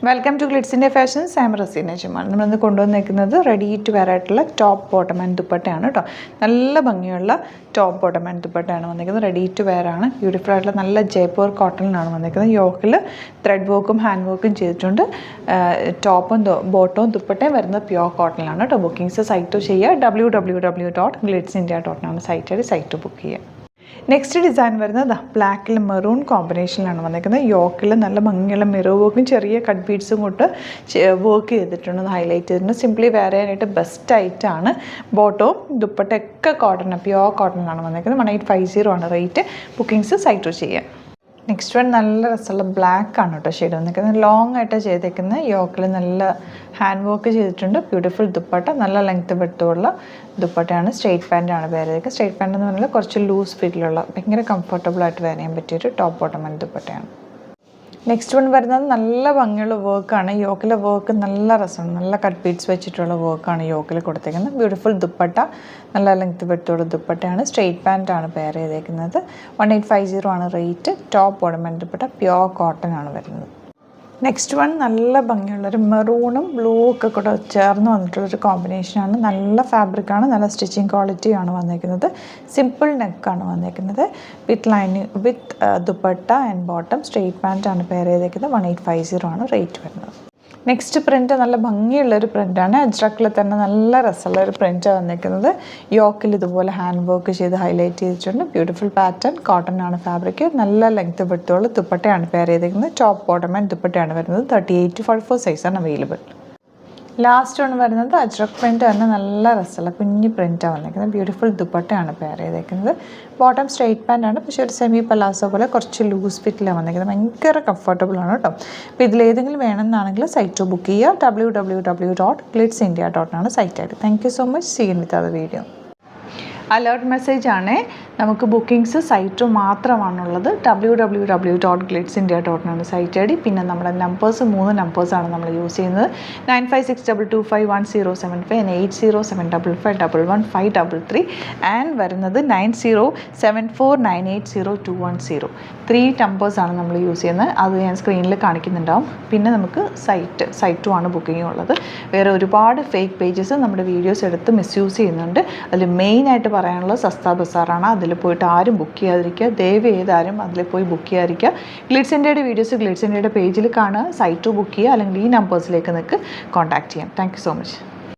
Welcome to Glitz India fashions. I am Razeena Jamal. നമ്മളിന്ന് കൊണ്ടുവന്നിരിക്കുന്നത് ready to wear ആയിട്ടുള്ള top bottom and ദുപ്പട്ടയാണ് കേട്ടോ. നല്ല ഭംഗിയുള്ള ടോപ്പ് ബോട്ടം ആൻഡ് ദുപ്പട്ടയാണ് വന്നിരിക്കുന്നത്. റെഡി ടു വെയർ ആണ്. ബ്യൂട്ടിഫുൾ ആയിട്ടുള്ള നല്ല ജയ്പൂർ കോട്ടണിലാണ് വന്നിരിക്കുന്നത്. യോക്കിൽ ത്രെഡ് വർക്കും ഹാൻഡ് വർക്കും ചെയ്തിട്ടുണ്ട്. ടോപ്പും ബോട്ടവും ദുപ്പട്ടയും വരുന്നത് പ്യോർ കോട്ടണിലാണ് കേട്ടോ. ബുക്കിംഗ്സ് സൈറ്റ് ചെയ്യുക. www.glitzindia.com സൈറ്റ് ബുക്ക് ചെയ്യുക. നെക്സ്റ്റ് ഡിസൈൻ വരുന്നത് ബ്ലാക്കിൽ മെറൂൺ കോമ്പിനേഷനിലാണ് വന്നിരിക്കുന്നത്. യോക്കിൽ നല്ല ഭംഗിയുള്ള മിറർ വർക്കും ചെറിയ കട്ട് ബീഡ്സും കൊണ്ട് വർക്ക് ചെയ്തിട്ടുണ്ട്, ഹൈലൈറ്റ് ചെയ്തിട്ടുണ്ട്. സിംപ്ലി വെയർ ചെയ്യാനായിട്ട് ബെസ്റ്റ് ആയിട്ടാണ്. ബോട്ടവും ദുപ്പട്ടയൊക്കെ കോട്ടൺ, പ്യോർ കോട്ടണിലാണ് വന്നിരിക്കുന്നത്. 1850 ആണ് റേറ്റ്. ബുക്കിംഗ്സ് സൈറ്റ് ചെയ്യുക. നെക്സ്റ്റ് വൺ നല്ല രസമുള്ള ബ്ലാക്ക് ആണ് കേട്ടോ ഷെയ്ഡ് വന്നിരിക്കുന്നത്. ലോങ് ആയിട്ട് ചെയ്തേക്കുന്നത്. യോക്കിൽ നല്ല ഹാൻഡ് വർക്ക് ചെയ്തിട്ടുണ്ട്. ബ്യൂട്ടിഫുൾ ദുപ്പട്ട, നല്ല ലെങ്ത് വെട്ടുള്ള ദുപ്പട്ടയാണ്. സ്ട്രെയിറ്റ് പാൻറ്റാണ് വെയർ ചെയ്തേക്കുന്നത്. സ്ട്രെയിറ്റ് പാൻറ്റ് എന്ന് പറഞ്ഞാൽ കുറച്ച് ലൂസ് ഫിറ്റിലുള്ള ഭയങ്കര കംഫർട്ടബിൾ ആയിട്ട് വെയർ ചെയ്യാൻ പറ്റിയൊരു ടോപ്പ് ബോട്ടം ആൻഡ് ദുപ്പട്ടയാണ്. നെക്സ്റ്റ് വൺ വരുന്നത് നല്ല ഭംഗിയുള്ള വർക്കാണ്. യോക്കിലെ വർക്ക് നല്ല രസമാണ്. നല്ല കട്ട് ബീഡ്സ് വെച്ചിട്ടുള്ള വർക്കാണ് യോക്കിൽ കൊടുത്തേക്കുന്നത്. ബ്യൂട്ടിഫുൾ ദുപ്പട്ട, നല്ല ലെങ്ത് വെട്ടുള്ള ദുപ്പട്ടയാണ്. സ്ട്രെയിറ്റ് പാൻറ്റാണ് പെയർ ചെയ്തേക്കുന്നത്. 1850 ആണ് rate. Top bottom and dupatta pure cotton ആണ് വരുന്നത്. നെക്സ്റ്റ് വൺ നല്ല ഭംഗിയുള്ളൊരു മെറൂണും ബ്ലൂ ഒക്കെ കൂടെ ചേർന്ന് വന്നിട്ടുള്ളൊരു കോമ്പിനേഷനാണ്. നല്ല ഫാബ്രിക്കാണ്, നല്ല സ്റ്റിച്ചിങ് ക്വാളിറ്റിയാണ് വന്നിരിക്കുന്നത്. സിമ്പിൾ നെക്കാണ് വന്നിരിക്കുന്നത്. With dupatta and bottom. Straight പാൻറ്റാണ് പെയർ ചെയ്തേക്കുന്നത്. 1850 ആണ് റേറ്റ് വരുന്നത്. നെക്സ്റ്റ് പ്രിൻറ്റ് നല്ല ഭംഗിയുള്ളൊരു പ്രിൻ്റാണ്. അജ്രക്കിൽ തന്നെ നല്ല രസമുള്ളൊരു പ്രിൻ്റ് വന്നിരിക്കുന്നത്. യോക്കിൽ ഇതുപോലെ ഹാൻഡ് വർക്ക് ചെയ്ത് ഹൈലൈറ്റ് ചെയ്തിട്ടുണ്ട്. Beautiful pattern. കോട്ടൺ ആണ് ഫാബ്രിക്. നല്ല ലെങ്ത് വിട്ടുള്ള ദുപ്പട്ടയാണ് പെയർ ചെയ്തിരിക്കുന്നത്. ടോപ്പ് ബോട്ടം ആൻഡ് ദുപ്പട്ടയാണ് വരുന്നത്. 38 to 44 സൈസാണ് അവൈലബിൾ. ലാസ്റ്റ് ആണ് വരുന്നത് അജ്രക് പ്രിൻ്റ് തന്നെ. നല്ല രസമുള്ള കുഞ്ഞ് പ്രിൻ്റാണ് വന്നിരിക്കുന്നത്. ബ്യൂട്ടിഫുൾ ദുപ്പട്ടയാണ് പെയർ ചെയ്തേക്കുന്നത്. ബോട്ടം സ്ട്രെയിറ്റ് പാൻ്റാണ്, പക്ഷേ ഒരു സെമി പലാസോ പോലെ കുറച്ച് ലൂസ് ഫിറ്റിലാണ് വന്നിരിക്കുന്നത്. ഭയങ്കര കംഫർട്ടബിൾ ആണ് കേട്ടോ. അപ്പോൾ ഇതിലേതെങ്കിലും വേണമെന്നാണെങ്കിൽ സൈറ്റ് ബുക്ക് ചെയ്യുക. www.glitzindia.com സൈറ്റ് ആയിട്ട്. Thank you so much. See you with other video. Alert message ആണ്. നമുക്ക് ബുക്കിംഗ്സ് സൈറ്റ് മാത്രമാണുള്ളത്. www.glitzindia.com site I D. പിന്നെ നമ്മുടെ നമ്പേഴ്സ് 3 നമ്പേഴ്സാണ് നമ്മൾ യൂസ് ചെയ്യുന്നത്. 9562251075 and 8075551153 ആൻഡ് വരുന്നത് 9074980210. 3 നമ്പേഴ്സാണ് നമ്മൾ യൂസ് ചെയ്യുന്നത്. അത് ഞാൻ സ്ക്രീനിൽ കാണിക്കുന്നുണ്ടാവും. പിന്നെ നമുക്ക് സൈറ്റും ആണ് ബുക്കിംഗ് ഉള്ളത്. വേറെ ഒരുപാട് ഫേക്ക് പേജസ് നമ്മുടെ വീഡിയോസ് എടുത്ത് മിസ്യൂസ് ചെയ്യുന്നുണ്ട്. അതിൽ മെയിനായിട്ട് പറയാനുള്ളത് സസ്ത ബസാറാണ്. അതിൽ പോയിട്ട് ആരും ബുക്ക് ചെയ്യാതിരിക്കുക. ദയവ് ചെയ്താരും അതിൽ പോയി ബുക്ക് ചെയ്യാതിരിക്കുക. ഗ്ലിറ്റ്സ് ഇന്ത്യയുടെ വീഡിയോസ് ഗ്ലിറ്റ്സ് ഇന്ത്യയുടെ പേജിൽ കാണുക. സൈറ്റ് ബുക്ക് ചെയ്യുക. അല്ലെങ്കിൽ ഈ നമ്പേഴ്സിലേക്ക് നിങ്ങൾക്ക് കോൺടാക്ട് ചെയ്യാം. Thank you so much.